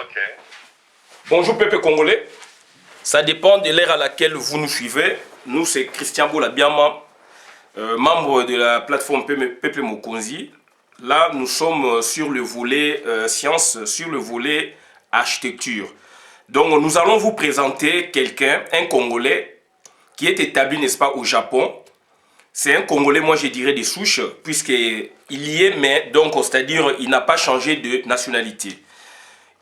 Ok. Bonjour peuple congolais. Ça dépend de l'ère à laquelle vous nous suivez. Nous, c'est Christian Bolabiama, membre de la plateforme Peuple Mokonzi. Là, nous sommes sur le volet science, sur le volet architecture. Donc, nous allons vous présenter quelqu'un, un Congolais, qui est établi, n'est-ce pas, au Japon. C'est un Congolais, moi je dirais, des souches, puisqu'il y est, mais donc, c'est-à-dire, il n'a pas changé de nationalité.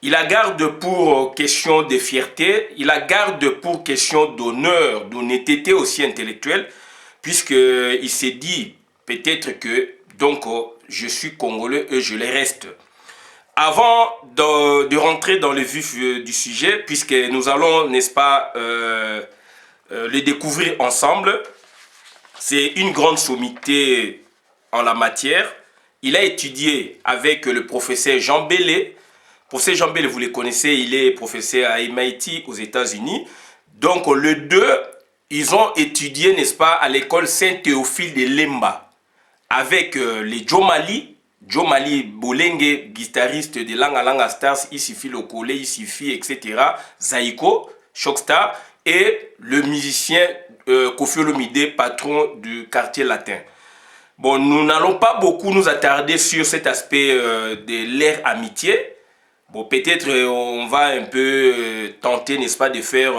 Il la garde pour question de fierté, il la garde pour question d'honneur, d'honnêteté aussi intellectuelle, puisqu'il s'est dit peut-être que donc je suis Congolais et je le reste. Avant de rentrer dans le vif du sujet, puisque nous allons, n'est-ce pas, le découvrir ensemble, c'est une grande sommité en la matière. Il a étudié avec le professeur Jean Bellé. Professeur Jean Bellé, vous le connaissez, il est professeur à MIT aux États-Unis. Donc, les deux, ils ont étudié, n'est-ce pas, à l'école Saint-Théophile de Lemba avec les Joe Mali Bolenge, guitariste de Langa Langa Stars, Isifi Lokole, Isifi, etc. Zaiko, Shockstar, et le musicien Kofi Olomide, patron du quartier latin. Bon, nous n'allons pas beaucoup nous attarder sur cet aspect de l'ère amitié. Bon, peut-être on va un peu tenter, n'est-ce pas, de faire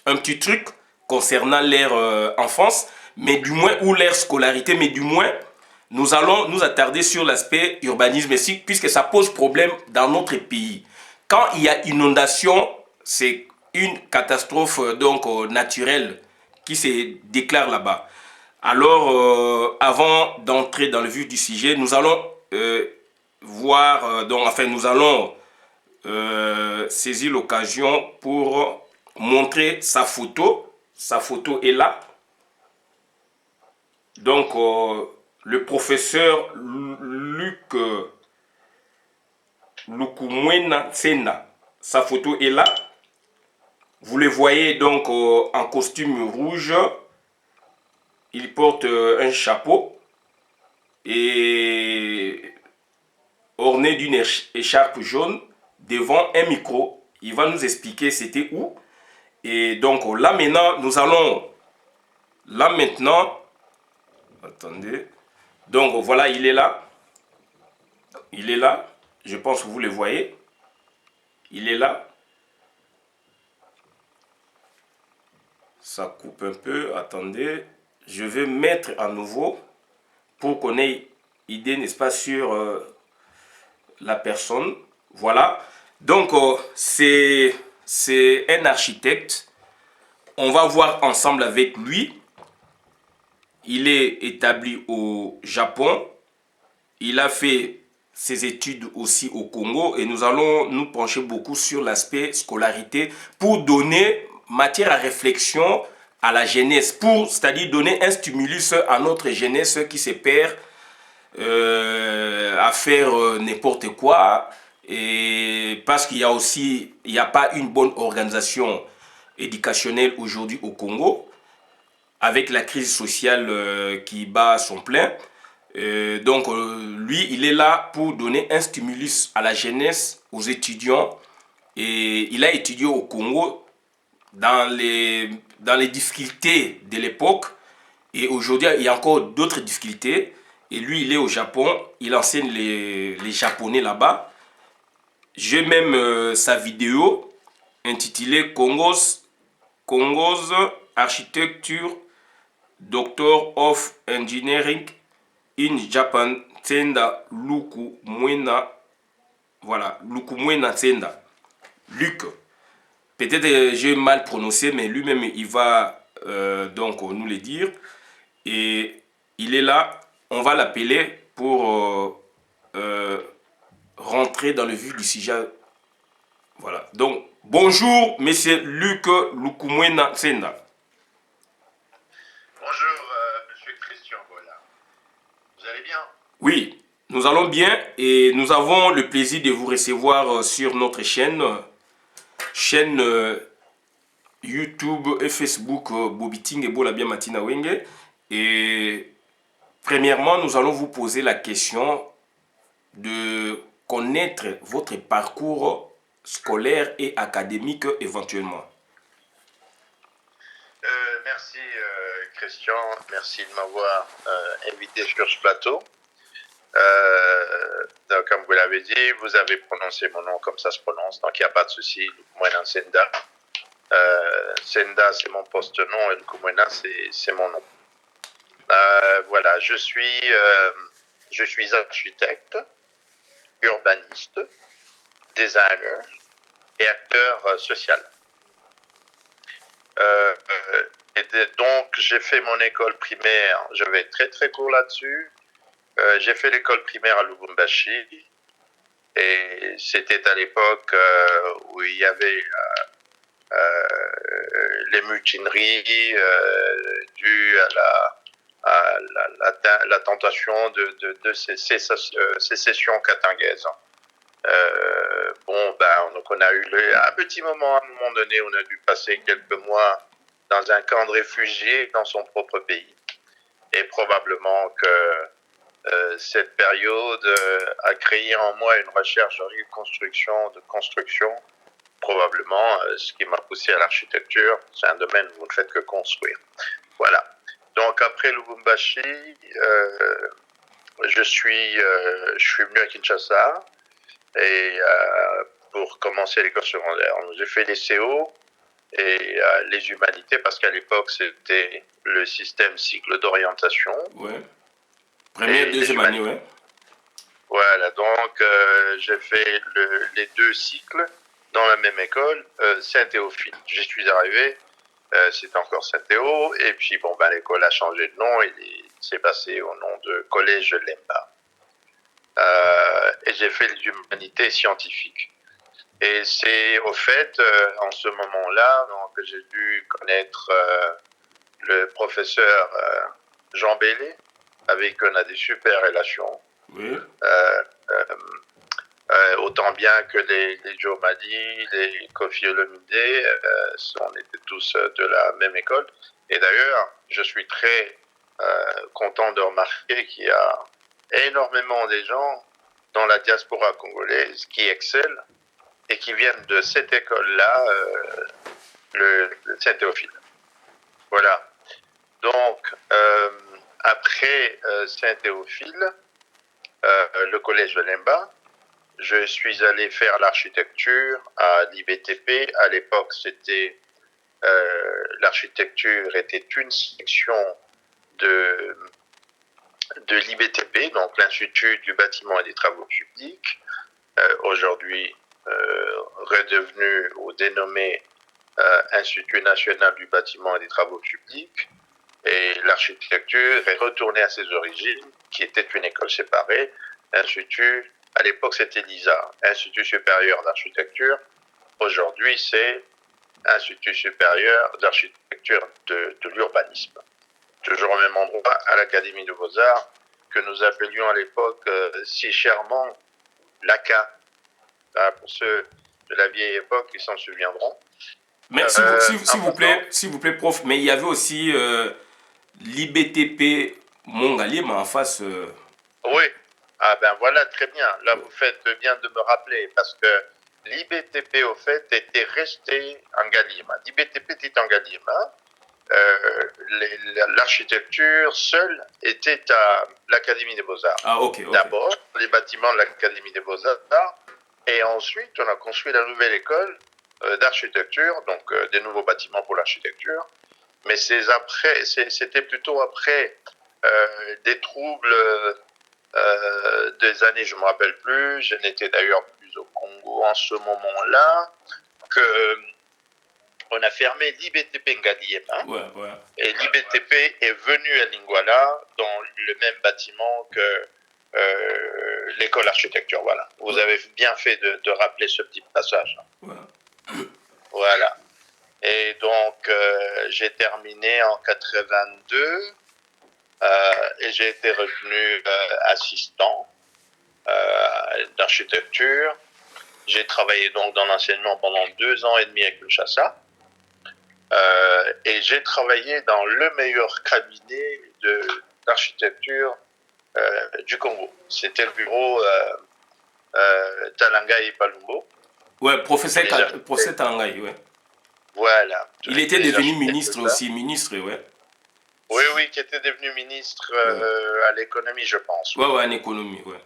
un petit truc concernant l'ère enfance, mais du moins, ou l'ère scolarité, mais du moins, nous allons nous attarder sur l'aspect urbanisme ici, puisque ça pose problème dans notre pays. Quand il y a inondation, c'est une catastrophe donc naturelle qui se déclare là-bas. Alors, avant d'entrer dans le vif du sujet, nous allons voir, donc, enfin, nous allons saisir l'occasion pour montrer sa photo. Sa photo est là. Donc, le professeur Luc Lukumwena Tsenda, sa photo est là. Vous le voyez donc en costume rouge. Il porte un chapeau et orné d'une écharpe jaune devant un micro. Il va nous expliquer c'était où. Et donc là maintenant, nous allons... Là maintenant... Attendez. Donc voilà, il est là. Il est là. Je pense que vous le voyez. Il est là. Ça coupe un peu. Attendez. Je vais mettre à nouveau pour qu'on ait idée, n'est-ce pas, sur la personne. Voilà. Donc, c'est un architecte. On va voir ensemble avec lui. Il est établi au Japon. Il a fait ses études aussi au Congo. Et nous allons nous pencher beaucoup sur l'aspect scolarité pour donner matière à réflexion à la jeunesse. C'est-à-dire donner un stimulus à notre jeunesse qui se perd à faire n'importe quoi. Et parce qu'il y a aussi, il n'y a pas une bonne organisation éducationnelle aujourd'hui au Congo, avec la crise sociale qui bat son plein. Donc lui, il est là pour donner un stimulus à la jeunesse, aux étudiants. Et il a étudié au Congo dans les difficultés de l'époque. Et aujourd'hui, il y a encore d'autres difficultés. Et lui, il est au Japon. Il enseigne les Japonais là-bas. J'ai même sa vidéo intitulée Congo's Architecture Doctor of Engineering in Japan Tsenda Lukumwena. Voilà, Lukumwena Tsenda. Luc. Peut-être j'ai mal prononcé, mais lui-même, il va donc nous le dire. Et il est là. On va l'appeler pour rentrer dans le vif du sujet. Voilà. Donc, bonjour, monsieur Luc Lukumwena Tsenda. Bonjour, monsieur Christian Bola. Vous allez bien? Oui, nous allons bien et nous avons le plaisir de vous recevoir sur notre chaîne YouTube et Facebook Bobiting et Bolabia Matina Wenge. Et premièrement, nous allons vous poser la question de connaître votre parcours scolaire et académique éventuellement. Merci Christian, merci de m'avoir invité sur ce plateau. Donc, comme vous l'avez dit, vous avez prononcé mon nom comme ça se prononce, donc il n'y a pas de souci. Lukumwena Senda. Senda, c'est mon poste-nom et Lukumwena, c'est mon nom. Voilà, je suis architecte, urbaniste, designer et acteur social. Et donc, j'ai fait mon école primaire, je vais être très très court là-dessus. J'ai fait l'école primaire à Lubumbashi et c'était à l'époque où il y avait les mutineries dues à la tentation de sécession katangaise. Donc on a eu un petit moment, à un moment donné, on a dû passer quelques mois dans un camp de réfugiés dans son propre pays. Et probablement que cette période a créé en moi une recherche de construction, probablement ce qui m'a poussé à l'architecture. C'est un domaine où vous ne faites que construire. Voilà. Donc après Lubumbashi, je suis venu à Kinshasa et pour commencer l'école secondaire. J'ai fait les CO et les humanités parce qu'à l'époque c'était le système cycle d'orientation. Ouais. Première, deuxième année, ouais. Voilà, donc j'ai fait les deux cycles dans la même école, Saint-Théophile. J'y suis arrivé, c'était encore Saint-Théo, et puis bon, l'école a changé de nom, et c'est passé au nom de Collège Lemba. Et j'ai fait les humanités scientifiques. Et c'est au fait, en ce moment-là, que j'ai dû connaître le professeur Jean Bellé, avec qui on a des super relations. Oui. Autant bien que les Joe Madi, les Kofi Olomide, on était tous de la même école. Et d'ailleurs, je suis très content de remarquer qu'il y a énormément de gens dans la diaspora congolaise qui excellent et qui viennent de cette école-là, le Saint-Théophile. Voilà. Donc, après Saint-Théophile, le collège de Lemba, je suis allé faire l'architecture à l'IBTP. À l'époque, l'architecture était une section de l'IBTP, donc l'Institut du bâtiment et des travaux publics, aujourd'hui redevenu ou dénommé Institut national du bâtiment et des travaux publics. Et l'architecture est retournée à ses origines, qui était une école séparée, institut. À l'époque, c'était l'ISA, Institut supérieur d'architecture. Aujourd'hui, c'est Institut supérieur d'architecture de l'urbanisme. Toujours au même endroit, à l'Académie de Beaux-Arts, que nous appelions à l'époque si chèrement l'ACA. Pour ceux de la vieille époque, ils s'en souviendront. Mais s'il vous plaît, prof, mais il y avait aussi l'IBTP Mongalima en face. Oui. Ah ben voilà, très bien. Là, vous faites bien de me rappeler, parce que l'IBTP, au fait, était resté en Galima. L'IBTP était en Galima. L'architecture seule était à l'Académie des Beaux-Arts. Ah, ok. D'abord, les bâtiments de l'Académie des Beaux-Arts, et ensuite, on a construit la nouvelle école d'architecture, donc des nouveaux bâtiments pour l'architecture. Mais c'était plutôt après des troubles des années, je ne me rappelle plus, je n'étais d'ailleurs plus au Congo en ce moment-là, qu'on a fermé l'IBTP Ngaliema. Ouais. Et l'IBTP est venu à Lingwala dans le même bâtiment que l'école d'architecture. Voilà. Vous avez bien fait de rappeler ce petit passage. Ouais. Voilà. Et donc, j'ai terminé en 82 et j'ai été revenu assistant d'architecture. J'ai travaillé donc dans l'enseignement pendant 2 ans et demi à Kinshasa. Et j'ai travaillé dans le meilleur cabinet d'architecture du Congo. C'était le bureau Talanga et Palumbo. Ouais, professeur, Les professeur architectes, Talangaï, ouais. voilà, Il était les devenu architectes ministre d'art. aussi, ministre, ouais. Oui, oui, qui était devenu ministre Ouais, à l'économie, je pense, ouais, oui. ouais, en économie, ouais.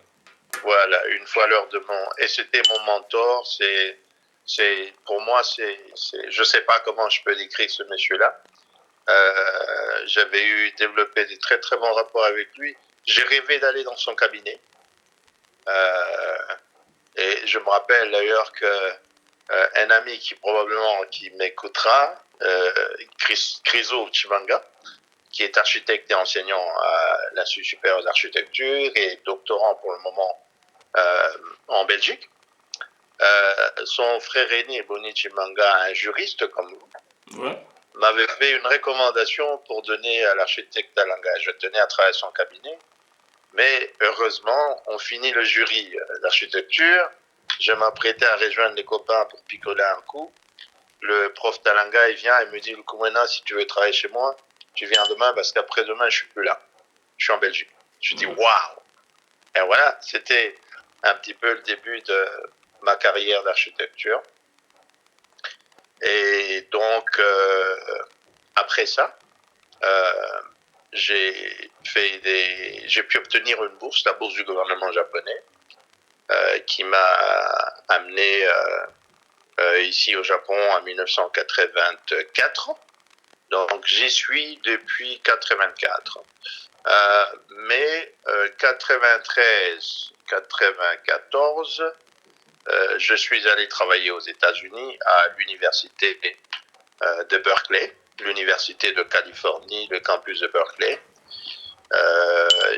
Voilà, une fois l'heure de mon... Et c'était mon mentor, pour moi, je sais pas comment je peux décrire ce monsieur-là. J'avais développé des très très bons rapports avec lui. J'ai rêvé d'aller dans son cabinet. Euh, et je me rappelle d'ailleurs que un ami qui m'écoutera, Chryso Chimanga, qui est architecte et enseignant à l'Institut supérieur d'architecture et doctorant pour le moment en Belgique. Son frère aîné, Boni Chimanga, un juriste comme vous, Ouais. m'avait fait une recommandation pour donner à l'architecte Talanga. Je tenais à travailler à son cabinet, mais heureusement, on finit le jury d'architecture. Je m'apprêtais à rejoindre les copains pour picoler un coup. Le prof Talanga, il vient et me dit, Lukumena, si tu veux travailler chez moi, tu viens demain parce qu'après-demain, je suis plus là. Je suis en Belgique. Je dis, waouh! Et voilà, c'était un petit peu le début de ma carrière d'architecture. Et donc, après ça, j'ai pu obtenir une bourse, la bourse du gouvernement japonais, qui m'a amené ici au Japon en 1984. Donc j'y suis depuis 84. Mais 93, 94, je suis allé travailler aux États-Unis à l'université de Berkeley, l'université de Californie, le campus de Berkeley.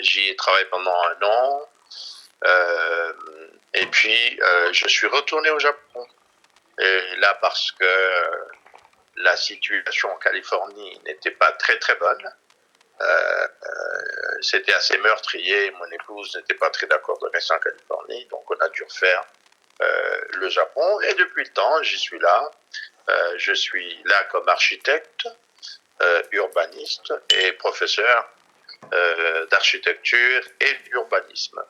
J'y ai travaillé pendant un an. Et puis, je suis retourné au Japon. Et là, parce que la situation en Californie n'était pas très très bonne. C'était assez meurtrier. Mon épouse n'était pas très d'accord de rester en Californie. Donc, on a dû refaire le Japon. Et depuis le temps, j'y suis là. Je suis là comme architecte, urbaniste et professeur d'architecture et d'urbanisme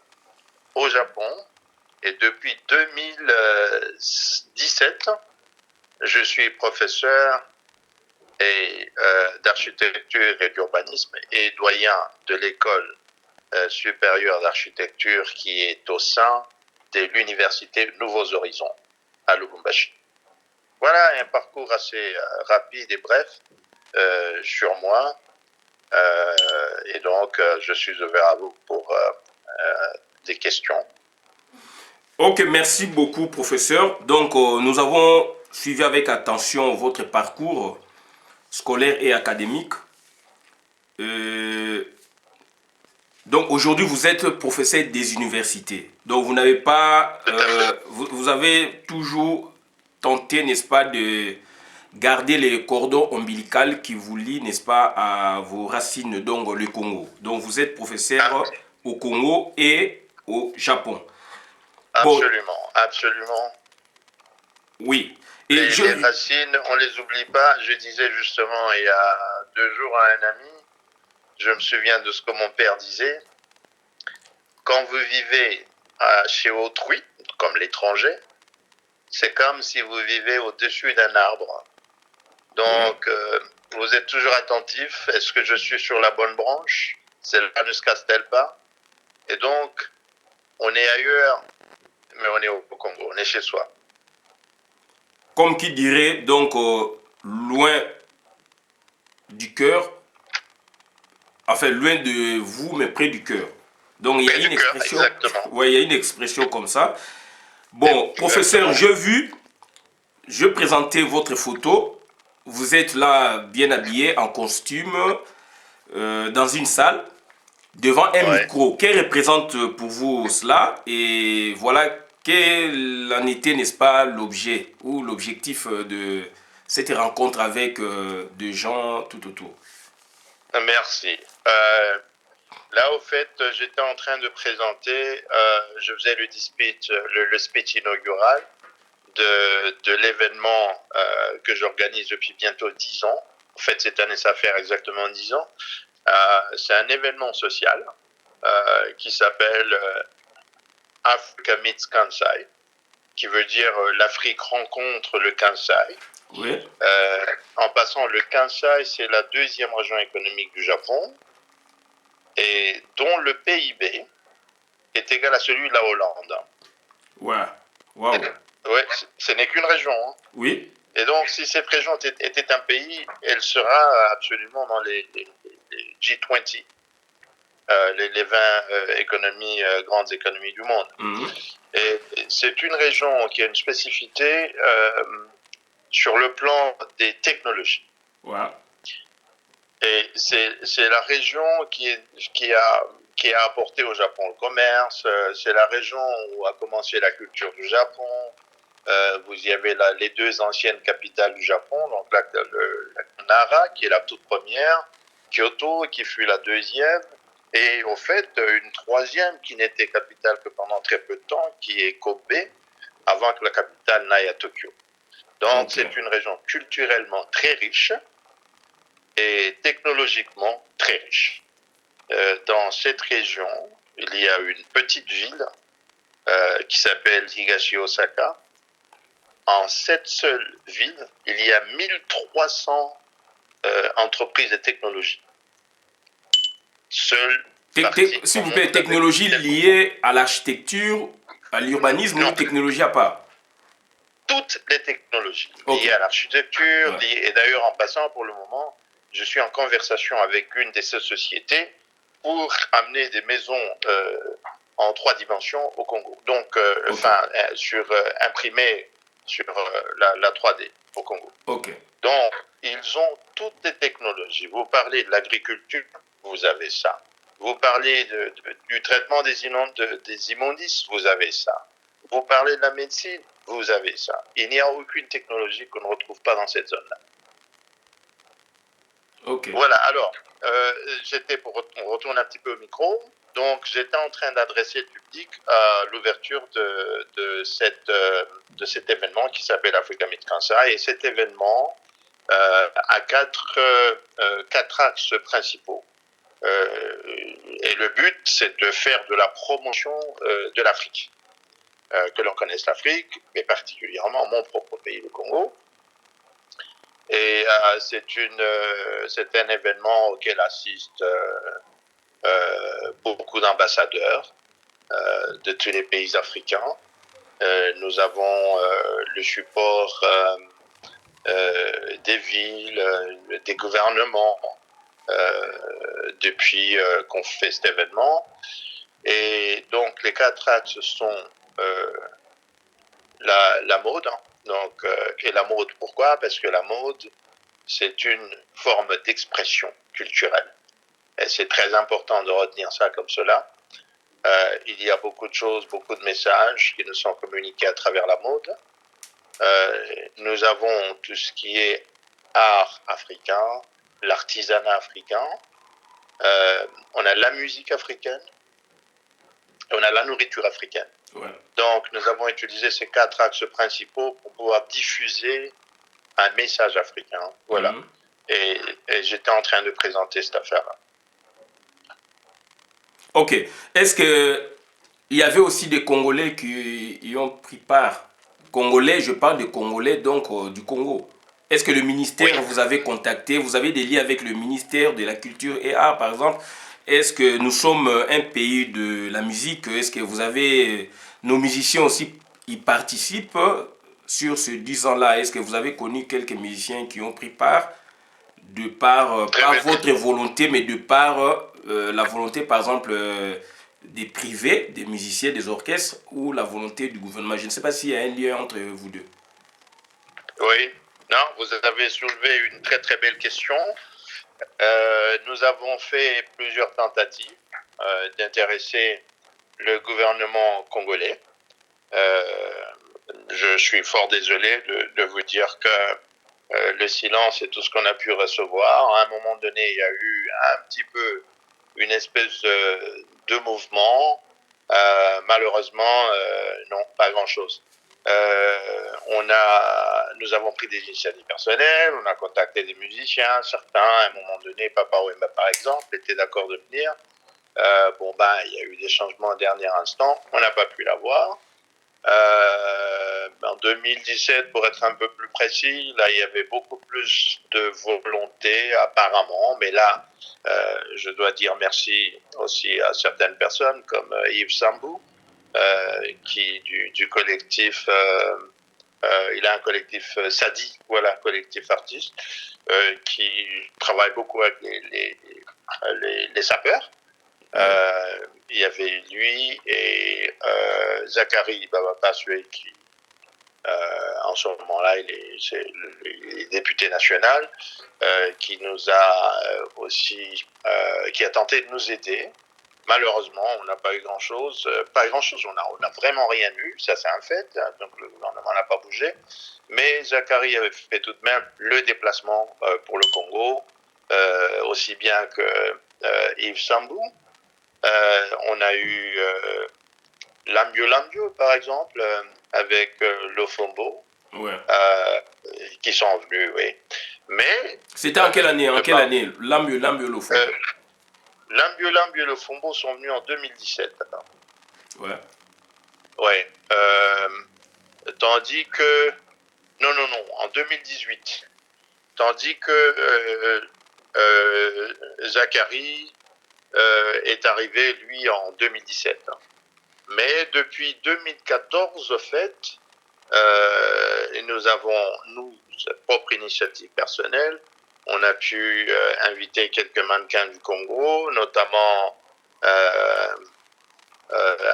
au Japon. Et depuis 2017, je suis professeur d'architecture et d'urbanisme et doyen de l'école supérieure d'architecture qui est au sein de l'université Nouveaux Horizons à Lubumbashi. Voilà un parcours assez rapide et bref sur moi. Et donc, je suis ouvert à vous pour des questions. Ok, merci beaucoup, professeur. Donc, nous avons suivi avec attention votre parcours scolaire et académique. Donc, aujourd'hui, vous êtes professeur des universités. Donc, vous n'avez pas... vous avez toujours tenté, n'est-ce pas, de garder les cordons ombilicaux qui vous lient, n'est-ce pas, à vos racines, donc le Congo. Donc, vous êtes professeur au Congo et au Japon. Bon, Absolument, absolument. oui. Et Les racines, on les oublie pas. Je disais justement il y a 2 jours à un ami, je me souviens de ce que mon père disait. Quand vous vivez chez autrui, comme l'étranger, c'est comme si vous vivez au-dessus d'un arbre. Donc, vous êtes toujours attentif. Est-ce que je suis sur la bonne branche? Celle-là ne se casse-t-elle pas? Et donc, on est ailleurs, mais on est au Congo, on est chez soi. Comme qui dirait, donc, loin du cœur, enfin, loin de vous, mais près du cœur. Donc, il y a une expression, ouais, il y a une expression comme ça. Bon, professeur, je présentais votre photo. Vous êtes là, bien habillé, en costume, dans une salle, devant un micro. Quel représente pour vous cela? Et voilà, quel en était, n'est-ce pas, l'objet ou l'objectif de cette rencontre avec des gens tout autour? Merci. Là, au fait, j'étais en train de présenter, je faisais le speech inaugural de l'événement que j'organise depuis bientôt 10 ans. En fait, cette année, ça fait exactement 10 ans. C'est un événement social qui s'appelle Africa Meets Kansai. qui veut dire l'Afrique rencontre le Kansai. Oui. En passant, le Kansai, c'est la deuxième région économique du Japon et dont le PIB est égal à celui de la Hollande. Ouais. Waouh. Ouais, ce n'est qu'une région. Hein. Oui. Et donc, si cette région était un pays, elle sera absolument dans les G20, les 20 grandes économies du monde. Et c'est une région qui a une spécificité sur le plan des technologies. Ouais. Et c'est la région qui a apporté au Japon le commerce, c'est la région où a commencé la culture du Japon. Vous y avez les deux anciennes capitales du Japon, donc la Nara, qui est la toute première, Kyoto, qui fut la deuxième, et au fait, une troisième qui n'était capitale que pendant très peu de temps, qui est Kobe, avant que la capitale n'aille à Tokyo. Donc, c'est une région culturellement très riche et technologiquement très riche. Dans cette région, il y a une petite ville qui s'appelle Higashi Osaka. En cette seule ville, il y a 1300 entreprises de technologie. S'il vous plaît, technologie liée à l'architecture, à l'urbanisme ou technologie à part? Toutes les technologies liées à l'architecture, et d'ailleurs en passant pour le moment, je suis en conversation avec une de ces sociétés pour amener des maisons en 3 dimensions au Congo. Donc, imprimées sur la 3D au Congo. Donc, ils ont toutes les technologies. Vous parlez de l'agriculture, vous avez ça. Vous parlez du traitement des immondices, vous avez ça. Vous parlez de la médecine, vous avez ça. Il n'y a aucune technologie qu'on ne retrouve pas dans cette zone-là. Voilà, alors, on retourne un petit peu au micro. Donc, j'étais en train d'adresser le public à l'ouverture de cet événement qui s'appelle Africa Meet Kansai. Et cet événement a quatre axes principaux. Et le but, c'est de faire de la promotion de l'Afrique. Que l'on connaisse l'Afrique, mais particulièrement mon propre pays, le Congo. Et c'est un événement auquel assistent beaucoup d'ambassadeurs de tous les pays africains. Nous avons le support des villes, des gouvernements depuis qu'on fait cet événement. Et donc les 4 axes sont la mode. Hein. Donc, et la mode, pourquoi? Parce que la mode, c'est une forme d'expression culturelle. Et c'est très important de retenir ça comme cela. Il y a beaucoup de choses, beaucoup de messages qui nous sont communiqués à travers la mode. Nous avons tout ce qui est art africain, l'artisanat africain. On a la musique africaine. Et on a la nourriture africaine. Ouais. Donc, nous avons utilisé ces 4 axes principaux pour pouvoir diffuser un message africain. Voilà. Et j'étais en train de présenter cette affaire-là. Ok. Est-ce qu'il y avait aussi des Congolais qui y ont pris part? Congolais, je parle de Congolais, donc du Congo. Est-ce que le ministère vous avez contacté? Vous avez des liens avec le ministère de la Culture et Arts, par exemple? Est-ce que nous sommes un pays de la musique? Est-ce que vous avez... Nos musiciens aussi, ils participent sur ce 10 ans-là. Est-ce que vous avez connu quelques musiciens qui ont pris part de par, pas votre volonté, mais de par la volonté, par exemple, des privés, des musiciens, des orchestres, ou la volonté du gouvernement? Je ne sais pas s'il y a un lien entre vous deux. Oui, non, vous avez soulevé une très très belle question. Nous avons fait plusieurs tentatives d'intéresser le gouvernement congolais. Je suis fort désolé de vous dire que le silence est tout ce qu'on a pu recevoir. À un moment donné, il y a eu un petit peu une espèce de mouvement. Malheureusement, non, pas grand-chose. Nous avons pris des initiatives personnelles, on a contacté des musiciens, certains, à un moment donné, Papa Wemba par exemple, étaient d'accord de venir. Il y a eu des changements au dernier instant, on n'a pas pu l'avoir. En 2017, pour être un peu plus précis, là, il y avait beaucoup plus de volonté, apparemment. Mais là, je dois dire merci aussi à certaines personnes, comme Yves Sambou, qui du collectif, il a un collectif Sadi, voilà, collectif artiste, qui travaille beaucoup avec les sapeurs. Il y avait lui et Zachary Babapasue qui, en ce moment-là, il est député national, qui nous a aussi, qui a tenté de nous aider. Malheureusement, on n'a pas eu grand-chose. Pas grand-chose, on a vraiment rien eu, ça c'est un fait, hein, donc le gouvernement n'a pas bougé. Mais Zachary avait fait tout de même le déplacement pour le Congo, aussi bien que Yves Sambou. On a eu Lambio Lambio, par exemple, avec Lofombo, Ouais. qui sont venus, oui. Mais... C'était en quelle année? En quelle année? Lambio Lofombo. Lambio Lambio et Lofombo sont venus en 2017. Alors. Ouais. Ouais. Tandis que... Non, en 2018. Tandis que Zachary est arrivé, lui, en 2017. Mais depuis 2014, au fait, nous avons, nous, sa propre initiative personnelle, on a pu inviter quelques mannequins du Congo, notamment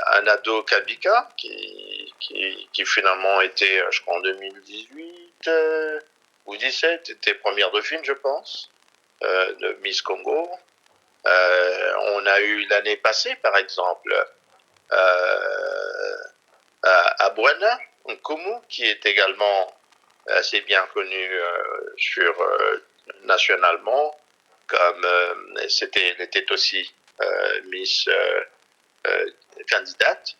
Anado Kabika, qui finalement était, je crois, en 2018 ou 17, était première dauphine, je pense, de Miss Congo. On a eu l'année passée, par exemple, à Buena, Nkumu, qui est également assez bien connu nationalement, comme elle était aussi Miss candidate.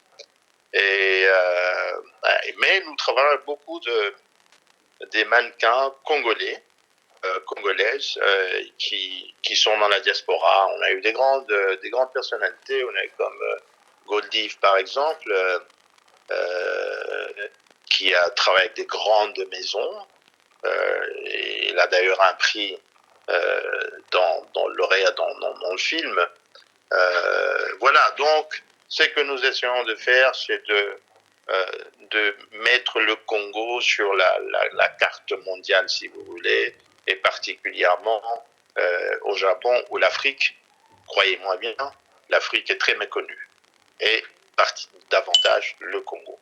Mais nous travaillons beaucoup des mannequins congolais, congolaises qui sont dans la diaspora. On a eu des grandes personnalités, on a eu comme Goldiv par exemple, qui a travaillé avec des grandes maisons. Et il a d'ailleurs un prix dans lauréat dans le film. Voilà, donc ce que nous essayons de faire, c'est de mettre le Congo sur la carte mondiale, si vous voulez, et particulièrement au Japon ou l'Afrique. Croyez-moi bien, l'Afrique est très méconnue, et davantage le Congo.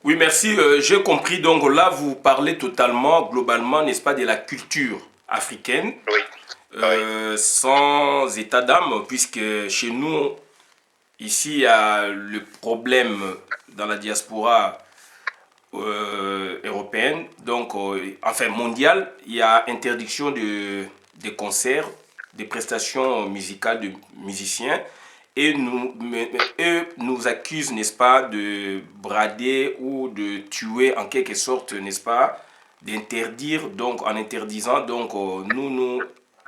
Oui, merci. J'ai compris. Donc là, vous parlez totalement, globalement, n'est-ce pas, de la culture africaine, Oui. sans état d'âme, puisque chez nous, ici, il y a le problème dans la diaspora européenne, donc enfin mondiale, il y a interdiction des concerts, des prestations musicales de musiciens, et eux nous accusent, n'est-ce pas, de brader ou de tuer en quelque sorte, n'est-ce pas, d'interdire, donc en interdisant, donc nous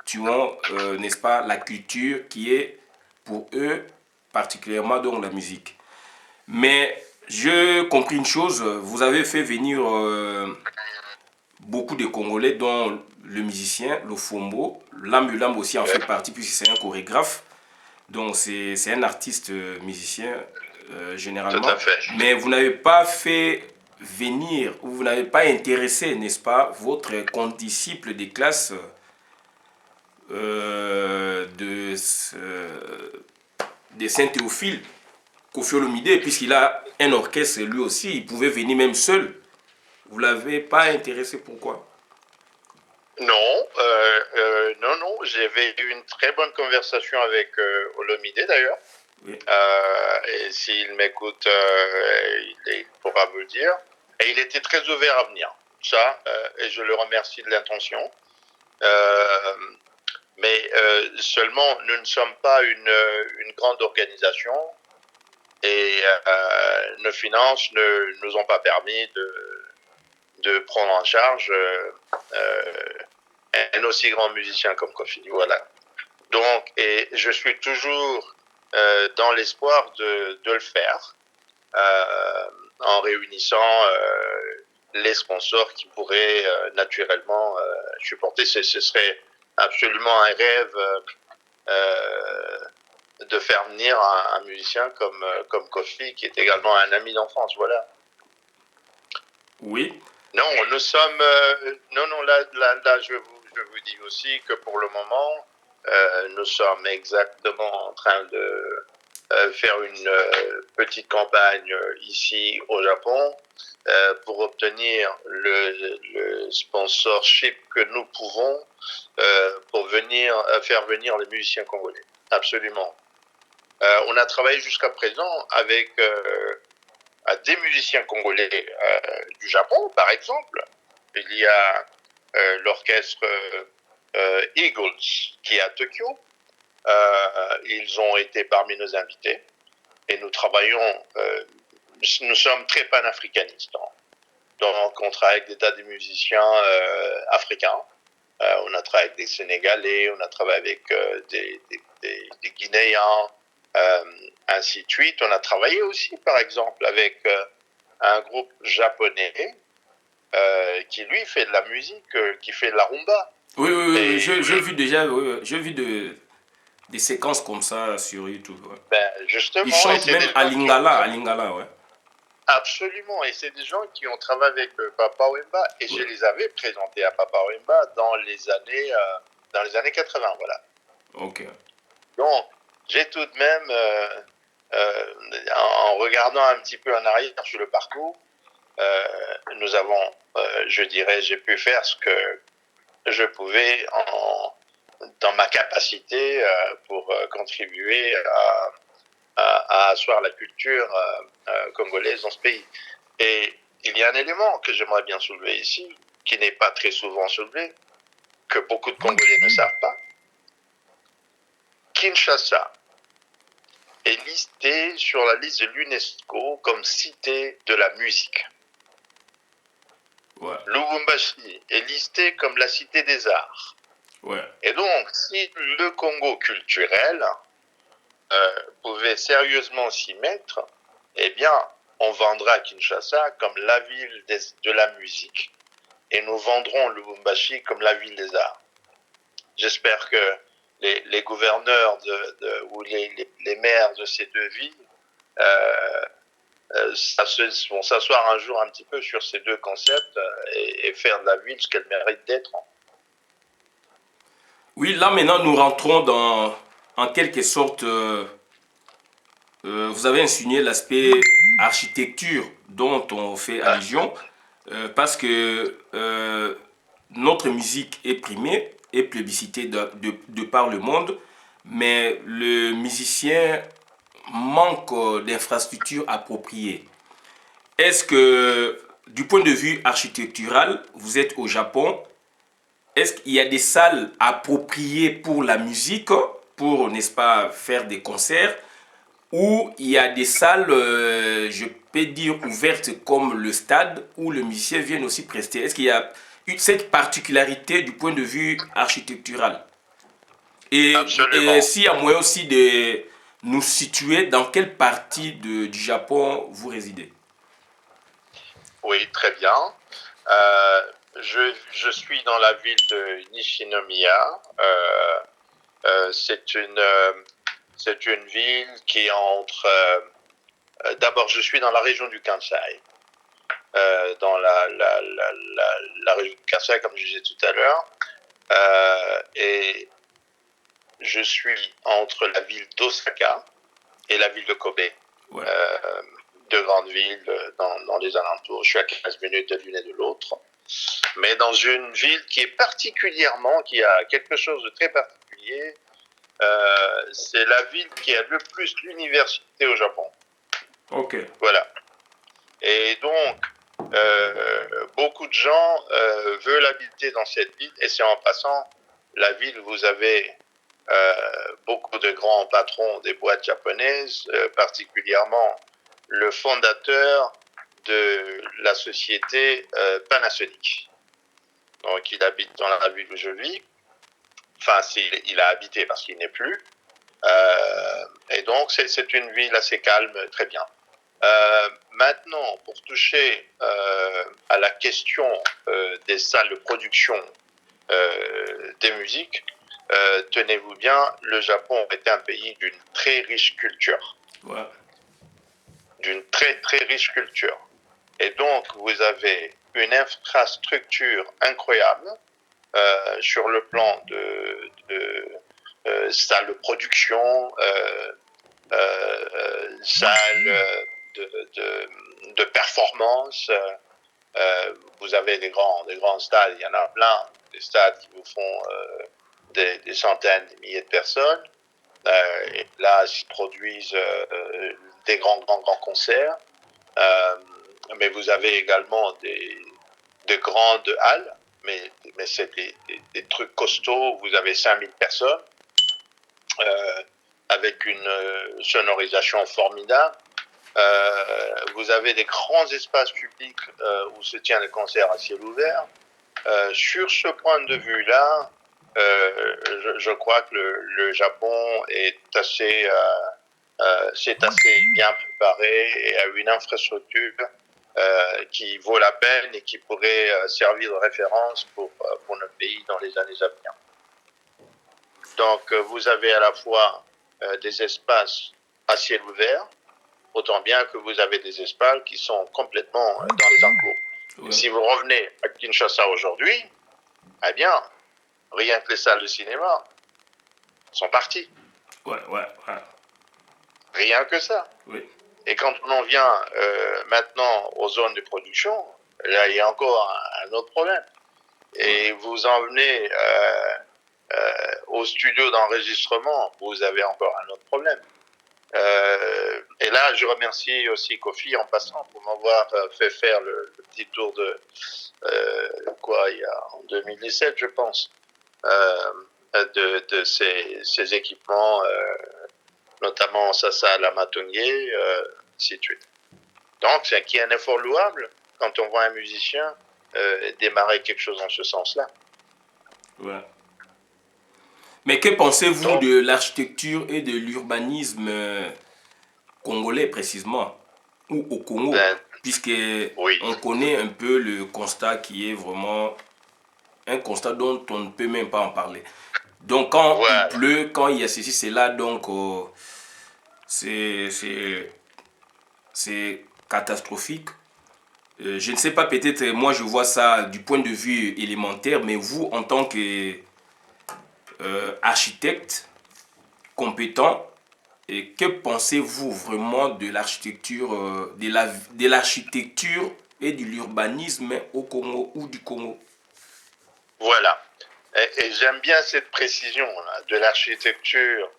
tuons, n'est-ce pas, la culture qui est pour eux particulièrement donc la musique. Mais j'ai compris une chose, vous avez fait venir beaucoup de Congolais, dont le musicien, le Fombo. Lambulam aussi en fait partie, puisque c'est un chorégraphe. Donc c'est un artiste musicien généralement. Tout à fait. Mais vous n'avez pas fait venir, ou vous n'avez pas intéressé, n'est-ce pas, votre condisciple des classes de Saint-Théophile, Koffi Olomide, puisqu'il a un orchestre lui aussi, il pouvait venir même seul. Vous ne l'avez pas intéressé, pourquoi? Non, non, j'avais eu une très bonne conversation avec Olomide d'ailleurs. Oui. Et s'il m'écoute, il pourra me le dire. Et il était très ouvert à venir. Ça, et je le remercie de l'intention. Mais seulement, nous ne sommes pas une grande organisation et nos finances ne nous ont pas permis de prendre en charge un aussi grand musicien comme Koffi. Voilà. Donc, et je suis toujours dans l'espoir de le faire. en réunissant les sponsors qui pourraient naturellement supporter. Ce serait absolument un rêve de faire venir un musicien comme Kofi, qui est également un ami d'enfance. Voilà. Oui. Non, nous sommes. Non, là, je vous dis aussi que pour le moment, nous sommes exactement en train de faire une petite campagne ici au Japon pour obtenir le sponsorship que nous pouvons pour faire venir les musiciens congolais. Absolument. On a travaillé jusqu'à présent avec des musiciens congolais du Japon, par exemple. Il y a l'orchestre Eagles qui est à Tokyo. Ils ont été parmi nos invités et nous travaillons, nous sommes très panafricanistes. Donc on travaille avec des tas de musiciens africains. On a travaillé avec des Sénégalais, on a travaillé avec des Guinéens, ainsi de suite. On a travaillé aussi, par exemple, avec un groupe japonais qui, lui, fait de la musique, qui fait de la rumba. Oui, j'ai vu déjà, j'ai vu des séquences comme ça sur YouTube. Ouais. Ben, Ils justement, et chantent c'est même des gens qui ont... à Lingala, ouais. Absolument, et c'est des gens qui ont travaillé avec Papa Wemba, et je les avais présentés à Papa Wemba dans les années 80, voilà. Ok. Donc, j'ai tout de même, en regardant un petit peu en arrière sur le parcours, nous avons, je dirais, j'ai pu faire ce que je pouvais dans ma capacité pour contribuer à asseoir la culture congolaise dans ce pays. Et il y a un élément que j'aimerais bien soulever ici, qui n'est pas très souvent soulevé, que beaucoup de Congolais ne savent pas. Kinshasa est listé sur la liste de l'UNESCO comme cité de la musique. Ouais. Lubumbashi est listé comme la cité des arts. Ouais. Et donc, si le Congo culturel pouvait sérieusement s'y mettre, eh bien, on vendra Kinshasa comme la ville de la musique et nous vendrons Lubumbashi comme la ville des arts. J'espère que les gouverneurs ou les maires de ces deux villes vont s'asseoir un jour un petit peu sur ces deux concepts et faire de la ville ce qu'elle mérite d'être. Oui, là maintenant nous rentrons dans, en quelque sorte, vous avez insinué l'aspect architecture dont on fait allusion, parce que notre musique est primée, est plébiscitée de par le monde, mais le musicien manque d'infrastructures appropriées. Est-ce que, du point de vue architectural, vous êtes au Japon, est-ce qu'il y a des salles appropriées pour la musique, pour, n'est-ce pas, faire des concerts, ou il y a des salles, je peux dire, ouvertes comme le stade, où le musicien vient aussi prester? Est-ce qu'il y a cette particularité du point de vue architectural? Et Absolument. s'il y a moyen aussi de nous situer dans quelle partie du Japon vous résidez? Oui, très bien. Je suis dans la ville de Nishinomiya. C'est une ville qui est entre... d'abord, je suis dans la région du Kansai. Dans la région du Kansai, comme je disais tout à l'heure. Et je suis entre la ville d'Osaka et la ville de Kobe. Ouais. Deux grandes villes dans les alentours. Je suis à 15 minutes de l'une et de l'autre. Mais dans une ville qui est particulièrement, qui a quelque chose de très particulier, c'est la ville qui a le plus d'universités au Japon. Ok. Voilà. Et donc, beaucoup de gens veulent habiter dans cette ville, et c'est en passant la ville où vous avez beaucoup de grands patrons des boîtes japonaises, particulièrement le fondateur de la société Panasonic. Donc, il habite dans la ville où je vis. Enfin, il a habité parce qu'il n'est plus. Et donc, c'est une ville assez calme, très bien. Maintenant, pour toucher à la question des salles de production des musiques, tenez-vous bien, le Japon est un pays d'une très riche culture. Ouais. D'une très très riche culture. Et donc, vous avez une infrastructure incroyable sur le plan de salles de production, salles de performance. Vous avez des grands stades, il y en a plein, des stades qui vous font des centaines, des milliers de personnes. Et là, s'y produisent des grands concerts. Mais vous avez également des grandes halles, mais c'est des trucs costauds. Vous avez 5000 personnes avec une sonorisation formidable. Vous avez des grands espaces publics où se tient des concerts à ciel ouvert. Sur ce point de vue-là, je crois que le Japon est assez bien préparé et a une infrastructure qui vaut la peine et qui pourrait servir de référence pour notre pays dans les années à venir. Donc, vous avez à la fois des espaces à ciel ouvert, autant bien que vous avez des espaces qui sont complètement dans les enclos. Ouais. Si vous revenez à Kinshasa aujourd'hui, eh bien, rien que les salles de cinéma sont parties. Ouais. Rien que ça. Oui. Et quand on en vient maintenant aux zones de production, là, il y a encore un autre problème. Et vous en venez au studio d'enregistrement, vous avez encore un autre problème. Et là, je remercie aussi Kofi en passant pour m'avoir fait faire le petit tour de en 2017, je pense, de ces équipements, notamment Sasa Lamatongue, ainsi de suite. Donc, c'est qui est un effort louable quand on voit un musicien démarrer quelque chose en ce sens-là. Ouais. Mais que pensez-vous de l'architecture et de l'urbanisme congolais précisément, ou au Congo, puisque on connaît un peu le constat qui est vraiment un constat dont on ne peut même pas en parler. Donc quand il pleut, quand il y a ceci, cela, donc c'est catastrophique. Je ne sais pas, peut-être moi je vois ça du point de vue élémentaire, mais vous en tant que architecte compétent, et que pensez-vous vraiment de l'architecture, de l'architecture et de l'urbanisme au Congo ou du Congo? Voilà. Et j'aime bien cette précision là, de l'architecture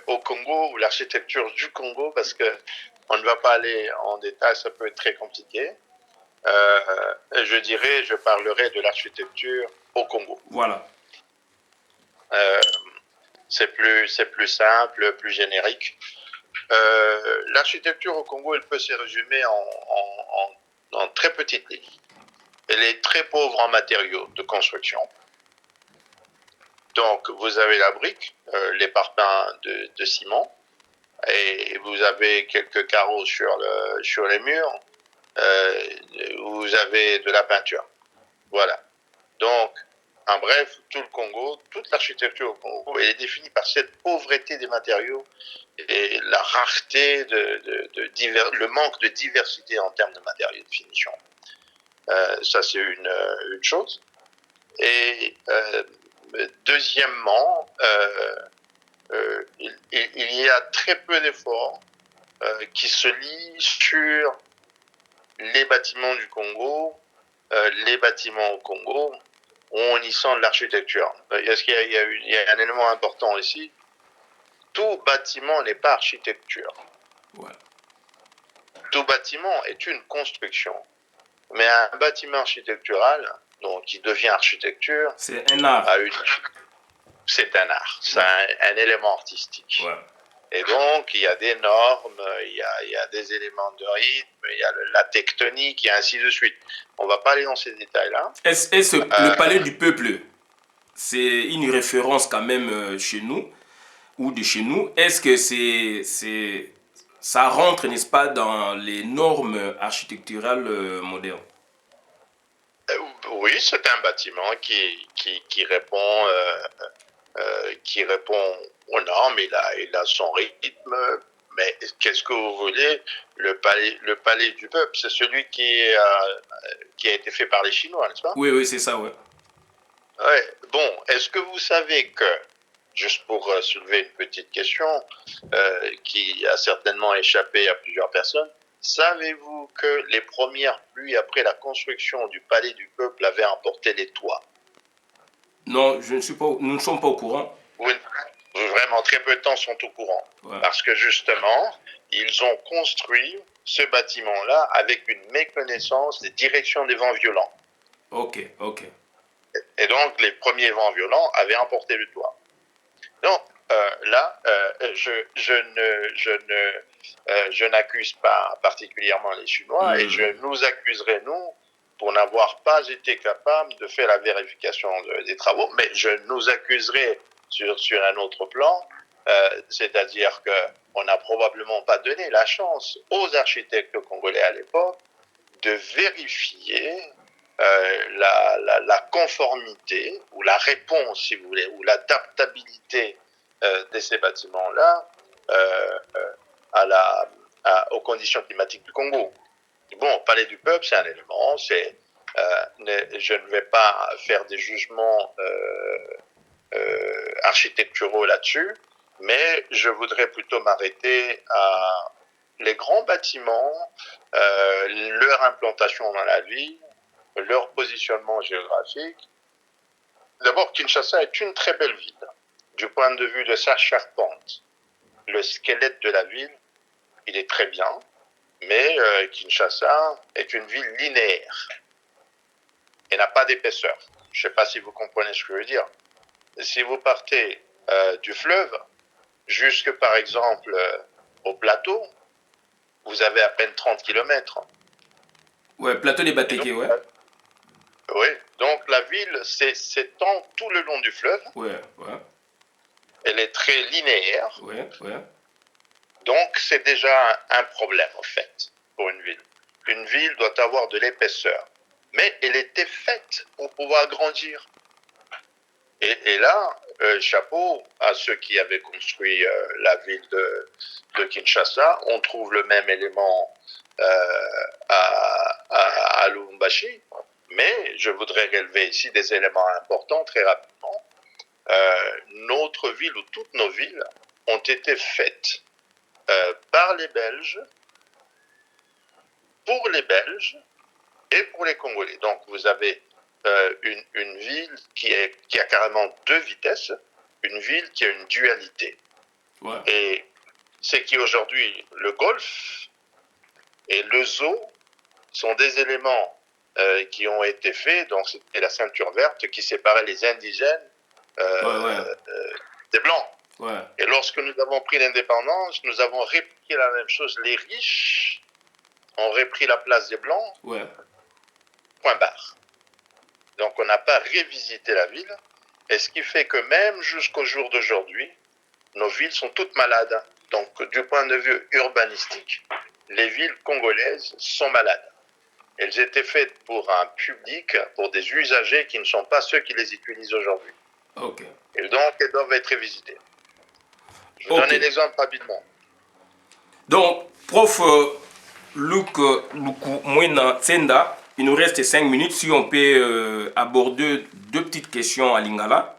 au Congo ou l'architecture du Congo, parce que on ne va pas aller en détail, ça peut être très compliqué. Je parlerai de l'architecture au Congo. Voilà. C'est plus simple, plus générique. L'architecture au Congo, elle peut se résumer en très petites lignes. Elle est très pauvre en matériaux de construction. Donc, vous avez la brique, les parpaings de ciment, et vous avez quelques carreaux sur les murs, vous avez de la peinture. Voilà. Donc, en bref, tout le Congo, toute l'architecture au Congo, elle est définie par cette pauvreté des matériaux et la rareté, le manque de diversité en termes de matériaux de finition. Ça, c'est une chose. Et deuxièmement, il y a très peu d'efforts qui se lient sur les bâtiments du Congo, les bâtiments au Congo, où on y sent de l'architecture. Est-ce qu'il y a un élément important ici? Tout bâtiment n'est pas architecture. Ouais. Tout bâtiment est une construction. Mais un bâtiment architectural, donc qui devient architecture, c'est un art. C'est un art, c'est un élément artistique. Ouais. Et donc, il y a des normes, il y a des éléments de rythme, il y a la tectonique, et ainsi de suite. On ne va pas aller dans ces détails-là. Est-ce le palais du peuple, c'est une référence quand même chez nous, ou de chez nous? Est-ce que ça rentre, n'est-ce pas, dans les normes architecturales modernes. Oui, c'est un bâtiment qui répond aux normes, il a son rythme, mais qu'est-ce que vous voulez? Le palais du peuple, c'est celui qui a été fait par les Chinois, n'est-ce pas? Oui, oui, c'est ça, ouais. Ouais. Bon, est-ce que vous savez que, juste pour soulever une petite question qui a certainement échappé à plusieurs personnes, savez-vous que les premières pluies après la construction du palais du peuple avaient emporté les toits? Non, je ne suis pas, nous ne sommes pas au courant. Oui, vraiment très peu de temps sont au courant. Ouais. Parce que justement, ils ont construit ce bâtiment-là avec une méconnaissance des directions des vents violents. Ok, ok. Et donc, les premiers vents violents avaient emporté le toit. Donc, là, je n'accuse pas particulièrement les Chinois et je nous accuserai, nous, pour n'avoir pas été capable de faire la vérification des travaux, mais je nous accuserai sur un autre plan, c'est-à-dire qu'on n'a probablement pas donné la chance aux architectes congolais à l'époque de vérifier la conformité ou la réponse, si vous voulez, ou l'adaptabilité de ces bâtiments-là aux conditions climatiques du Congo. Bon, Palais du Peuple, c'est un élément, je ne vais pas faire des jugements architecturaux là-dessus, mais je voudrais plutôt m'arrêter à les grands bâtiments, leur implantation dans la ville, leur positionnement géographique. D'abord, Kinshasa est une très belle ville, du point de vue de sa charpente. Le squelette de la ville, il est très bien, mais Kinshasa est une ville linéaire et n'a pas d'épaisseur. Je ne sais pas si vous comprenez ce que je veux dire. Si vous partez du fleuve jusque, par exemple, au plateau, vous avez à peine 30 km. Ouais, plateau des Batéké, ouais. Oui, donc la ville s'étend tout le long du fleuve. Ouais, ouais. Elle est très linéaire. Ouais, ouais. Donc c'est déjà un problème, en fait, pour une ville. Une ville doit avoir de l'épaisseur. Mais elle était faite pour pouvoir grandir. Et là, chapeau à ceux qui avaient construit la ville de Kinshasa, on trouve le même élément à Lubumbashi, mais je voudrais relever ici des éléments importants très rapidement. Notre ville ou toutes nos villes ont été faites par les Belges, pour les Belges et pour les Congolais. Donc vous avez une ville qui a carrément deux vitesses, une ville qui a une dualité. Ouais. Et c'est qu'aujourd'hui, le golfe et le zoo sont des éléments qui ont été faits, donc c'était la ceinture verte qui séparait les indigènes des blancs. Ouais. Et lorsque nous avons pris l'indépendance, nous avons répliqué la même chose. Les riches ont repris la place des blancs. Ouais. Point barre. Donc on n'a pas révisité la ville, et ce qui fait que même jusqu'au jour d'aujourd'hui, nos villes sont toutes malades. Donc du point de vue urbanistique, les villes congolaises sont malades. Elles étaient faites pour un public, pour des usagers qui ne sont pas ceux qui les utilisent aujourd'hui. Ok. Et donc elles doivent être révisitées. Je vais vous donner l'exemple rapidement. Donc, prof Luc Luku Mwena Tsenda, il nous reste 5 minutes. Si on peut aborder deux petites questions à Lingala.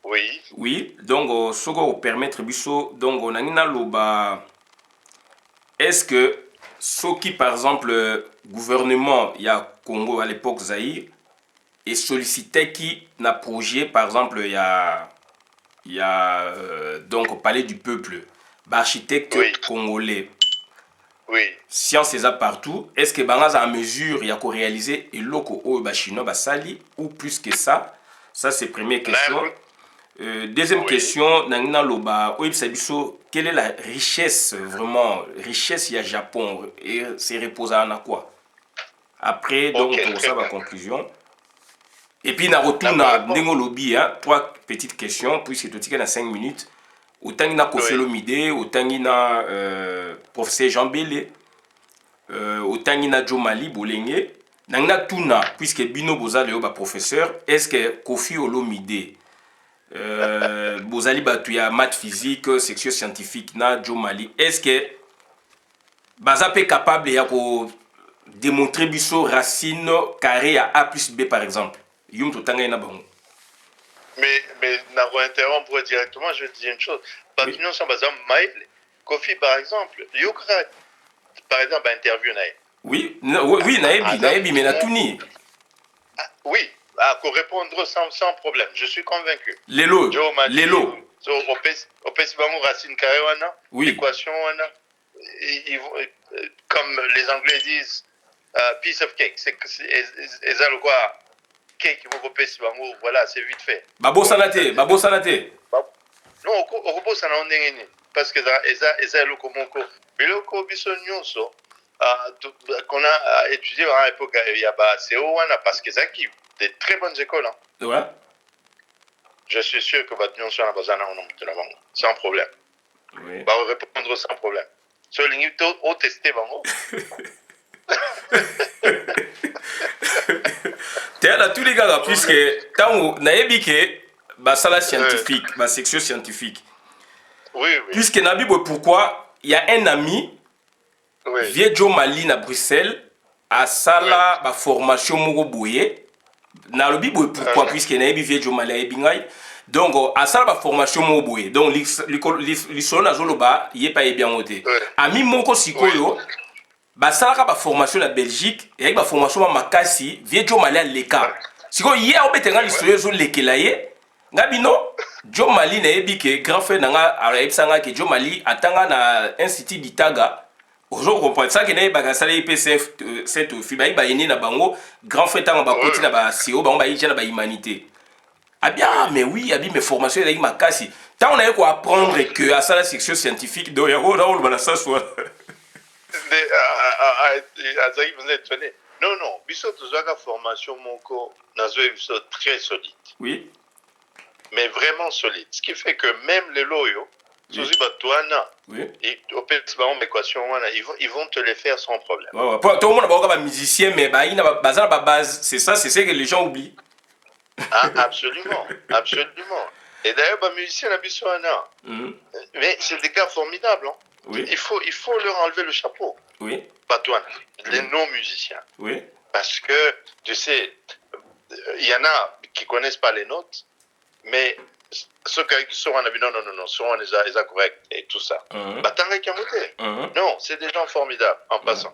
Oui. Oui, donc, ce qu'on va permettre, donc, on a une loba. Est-ce que ceux qui, par exemple, le gouvernement, il y a Congo à l'époque, Zaïre, et sollicitait qui n'a projet, par exemple, il y a donc au Palais du Peuple, architecte congolais. Oui. Science est partout. Est-ce que Bangaza à mesure il y a qu'à réaliser et loko au chinois basali ou plus que ça? Ça c'est première question. Deuxième question, nangina loba oibsabiso, quelle est la richesse vraiment richesse il y a Japon et c'est reposé à quoi? Après donc pour ça ma conclusion. Et puis na retourne à Dengo Lobby, hein, trois petites questions puisque tout est dans 5 minutes. autant na Kofi Olomide, autant na professeur Jean Bélé, autant na Joe Mali Bolenge. Nangna tuna puisque bino bozali yo ba professeur, est-ce que Kofi Olomide bozali batu ya maths physique, section scientifique na Joe Mali, est-ce que baza pe capable ya ko démontrer biso racine carré à A plus B par exemple? Yum to tanga na bango. Mais n'a pas interrompre directement, je vais te dire une chose. Parce que nous sommes basés Maïl, Kofi par exemple, Yukra, par exemple, interview naï. Oui, naïbi, mais na tuni. Oui, pour répondre sans problème, je suis convaincu. Lelo. Au Pessibango Racine Carré, oui. L'équation, comme les Anglais disent, piece of cake. C'est ça le quoi, cake, voilà, c'est vite fait. Babo Sanate. Non, au repos, ça n'a rien. Parce que ça, c'est le comoko. Mais le cobiso nyonso, qu'on a étudié à l'époque, il y a parce que ça qui des très bonnes écoles. Hein. Ouais. Je suis sûr que votre nyonso a besoin d'un sans problème. Oui. Va répondre sans problème. Sur les niveaux au testé, bango. T'es là tous les gars, puisque tant naïbi que bah sala scientifique, bah section scientifique. Oui. Puisque Nabi, pourquoi il y a un ami, vieux Joe Mali à Bruxelles, à sala bah formation moko boye. Na lobi boye pourquoi puisque Nabi vieux Joe Mali bingay. Donc à sala bah formation moko boye. Donc l'isolo na zoloba yé pas bien noté. Ami moko sikoyo. Bah ça là ba formation la Belgique et avec ba formation ma makasi vieux Joe Mali à l'écart. Siko hier on betenga l'histoire zo lekela ye. Ngabino Joe Mali na yebi ke grand frère nanga ala ebsanga ke Joe Mali atanga na institut d'Itaga. Aujourd'hui comprendre ça que na ba sala IPCF cette fiba ba yeni na bango grand frère tanga ba koti na ba CEO bango ba yija na ba humanité. Ah bien mais oui, abi mes formations avec makasi. Tant on a quoi apprendre que à ça la section scientifique do yako na on ba ça soit Non, biso tozaka formation moko nazo biso très solide. Oui. Mais vraiment solide. Ce qui fait que même les loyaux, Suzy Batouana, et au PSBA, équation, ils vont te les faire sans problème. Tout le monde a un musicien, mais il a la base. C'est ça, c'est ce que les gens oublient. Ah, absolument. Et d'ailleurs, musicien, mais c'est des cas formidables. Hein. Oui. Il faut leur enlever le chapeau. Oui. Batouana, les non-musiciens. Oui. Parce que, tu sais, il y en a qui ne connaissent pas les notes, mais ceux qui sont en avis, non, sont les corrects et tout ça. Non, c'est des gens formidables en passant.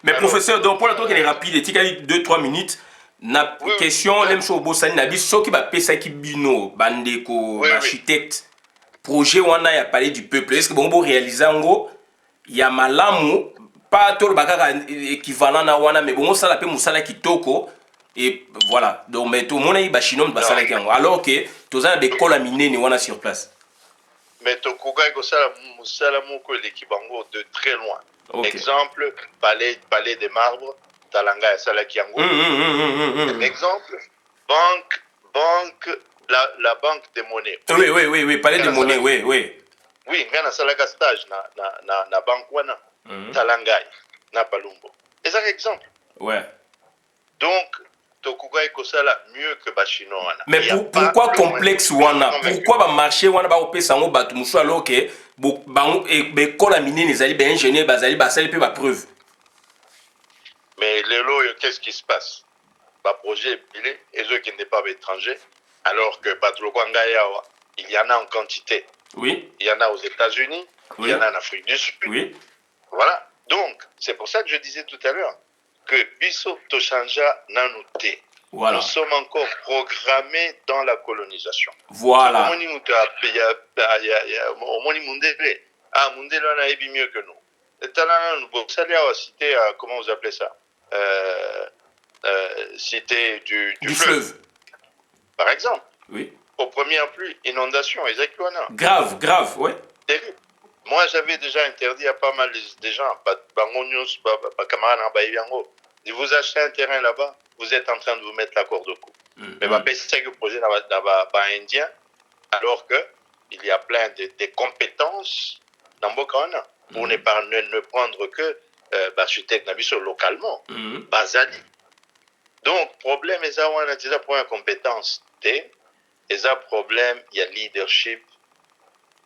Mais alors, professeur, donc pour la tour qui est rapide, il y a 2-3 minutes, na question, l'aime sur Bossani, nabi, ceux qui va payer ça qui bino, bandeko, architecte, projet où on a parlé du peuple. Est-ce que bon réaliser en gros, il y a malamu, pas tout le bagage équivalent na wana, mais bon ça la paix moussala qui toko. Et voilà, donc mais tout le monde a eu bachinom basala qui alors que tous les écoles à miner ni wana sur place. Mais to kuga ko sala musala moko l'équibango de très loin. Exemple, palais des marbres, talanga ya sala qui ango. Exemple, banque la banque des monnaies. Oui, palais des monnaies, oui. Oui, ngana sala ka stage na banque wana. Talanga na Palumbo. C'est un exemple. Ouais. Donc Tokuga et Kosala mieux que Bachino. Mais pourquoi complexe wana? Pourquoi ba marché wana ba opé sango batu musu alors que bango et kola miner les ali ben ingénieur bazali basali pe ba preuve. Mais les lots qu'est-ce qui se passe? Ba projet pilé et ceux qui n'est pas étranger alors que Batulokanga il y en a en quantité. Oui. Il y en a aux États-Unis, il y en a en Afrique du Sud. Oui. Voilà. Donc, c'est pour ça que je disais tout à l'heure que Bisso Toshanja Nanouté. Voilà. Nous sommes encore programmés dans la colonisation. Voilà. Mundele on a mieux que nous. Cité, comment vous appelez ça? Cité du fleuve. Par exemple. Oui. Aux premières pluies, inondation, grave, ouais. Terrible. Moi, j'avais déjà interdit à pas mal de gens, si vous achetez un terrain là-bas, vous êtes en train de vous mettre la corde au cou. Mais c'est que le projet indien, alors que il y a plein de compétences dans Bokana, pour ne prendre que l'architecte Nabiso localement, Bazali. Donc, problème, ils ont déjà pour une compétence, ils ont problème, il y a leadership,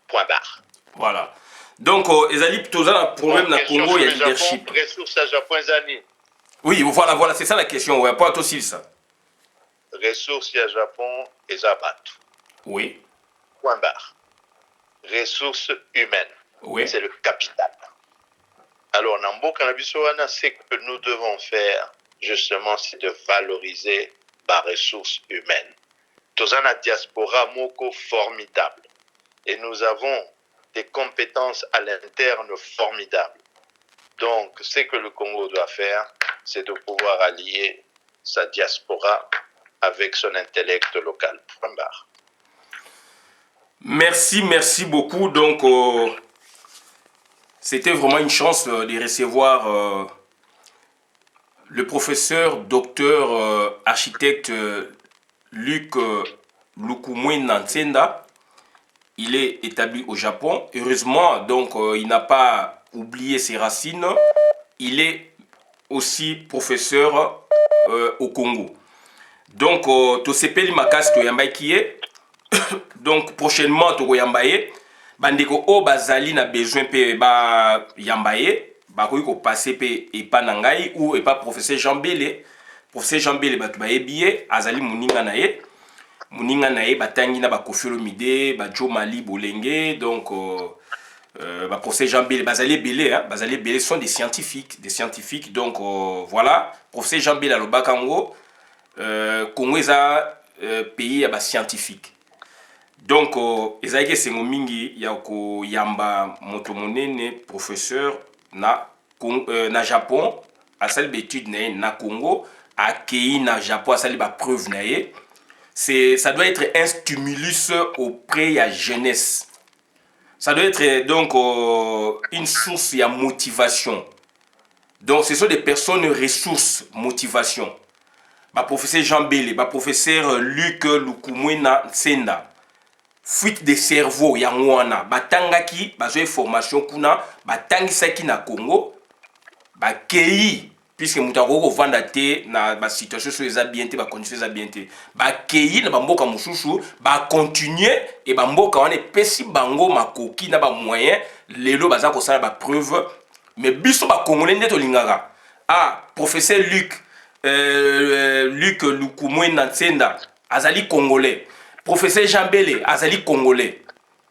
point barre. Voilà. Donc, Ezali, tout ça, problème dans le Congo, il y a leadership. Ressources à Japon, Zani. Oui, voilà, c'est ça la question. Ouais, pas aussi ça. Ressources à Japon, ils abattent. Oui. Point barre. Ressources humaines. Oui. C'est le capital. Alors, Nambo Kanabisoana, ce que nous devons faire, justement, c'est de valoriser les ressources humaines. Tous en diaspora moko formidable. Et nous avons des compétences à l'interne formidables. Donc, ce que le Congo doit faire, c'est de pouvoir allier sa diaspora avec son intellect local. Merci beaucoup. Donc, c'était vraiment une chance de recevoir le professeur, docteur, architecte Luc Lukumwe Nansenda. Il est établi au Japon. Heureusement, donc, il n'a pas oublié ses racines. Il est aussi professeur au Congo. Donc, to sepeli makasi to yambai kiye. Donc, prochainement, to yambaye. Bandeko o bazali na besoin pe ba yambaye. Ba ko passer pe epa nangai ou epa professeur Jean Bélé. Professeur Jean Bélé ba to ba ebiye azali muninga na ye. Muninga na ye batangi na ba Koffi Olomide, ba Joe Mali Bolenge. Donc, bah, professeur Jean Bélé, Bazali Bélé, hein, Bazali Bélé sont des scientifiques, donc voilà, professeur Jean Bélé au Bakango, Congo est un pays scientifique. Donc, ezalaki esengo mingi ya ko yamba moto monene professeur na Japon, asali d'études na Congo, akei na Japon asali ba preuve na ye. Ça doit être un stimulus auprès de la jeunesse. Ça doit être donc une source de motivation. Donc ce sont des personnes ressources motivation. Bah, professeur Jean Bélé, bah, professeur Luc Lukumwena Senda. Fuite de cerveau yangwana. Bah, tangaki, bah, j'ai formation kuna, bah, tangisaki na Congo, bah, kei. Puisque moutako vanda te na ba situation so eza bien te ba condition eza bien te ba kei na bamboka mususu ba continuer et bamboka wana pesi bango makoki na ba moyen lelo baza ko sala ba preuve mais biso ba congolais ndeto lingaka professeur Luc Lukumwe Nansenda azali congolais, professeur Jean Bélé azali congolais,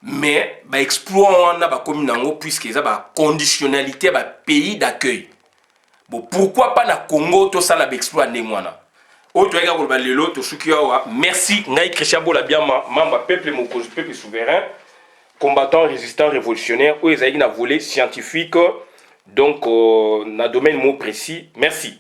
mais ba exploit wana ba komi nango puisque eza ba conditionnalité ba pays d'accueil. Bon, pourquoi pas na Congo to sala exploit ndengwana o to eka ko ba lelo to suki awa. Merci ngai Christian Bola Biama, membre peuple mokozi peuple souverain, combattant résistant révolutionnaire ou ezali na volet scientifique, donc na domaine mot précis. Merci.